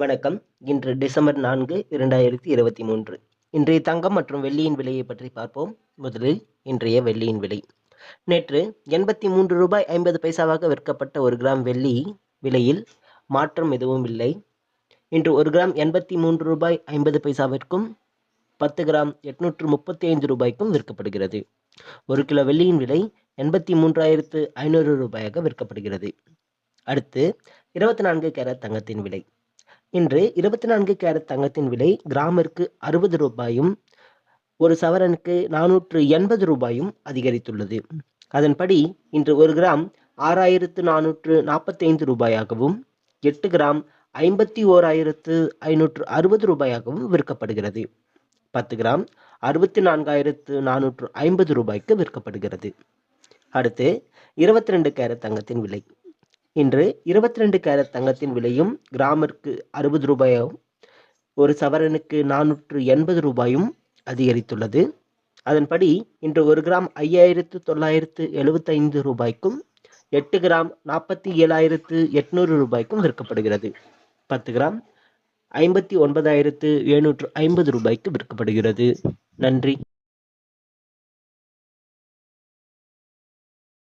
வணக்கம். இன்று டிசம்பர் 4, 2023. இன்றைய தங்கம் மற்றும் வெள்ளியின் விலையை பற்றி பார்ப்போம். முதலில் இன்றைய வெள்ளியின் விலை. நேற்று ரூ. 83.50 விற்கப்பட்ட 1 கிராம் வெள்ளி விலையில் மாற்றம் எதுவும் இல்லை. இன்று 1 கிராம் ரூ. 83.50 10 கிராம் ரூ. 835 விற்கப்படுகிறது. 1 கிலோ வெள்ளியின் விலை ரூ. 83,500 விற்கப்படுகிறது. அடுத்து 24 கேரட் தங்கத்தின் விலை. இன்று 24 கேரட் தங்கத்தின் விலை கிராமிற்கு ரூ. 60, ஒரு சவரனுக்கு ரூ. 480 அதிகரித்துள்ளது. அதன்படி இன்று 1 கிராம் ரூ. 6,445 8 கிராம் ரூ. 51,560 விற்கப்படுகிறது. 10 கிராம் ரூ. 64,450 விற்கப்படுகிறது. அடுத்து 22 கேரட் தங்கத்தின் விலை. இன்று 22 கேரட் தங்கத்தின் விலையும் கிராமிற்கு ரூ. 60, ஒரு சவரனுக்கு ரூ. 480 அதிகரித்துள்ளது. அதன்படி இன்று 1 கிராம் ரூ. 5,975 8 கிராம் ரூ. 47,800 விற்கப்படுகிறது. 10 கிராம் ரூ. 59,750 விற்கப்படுகிறது. நன்றி.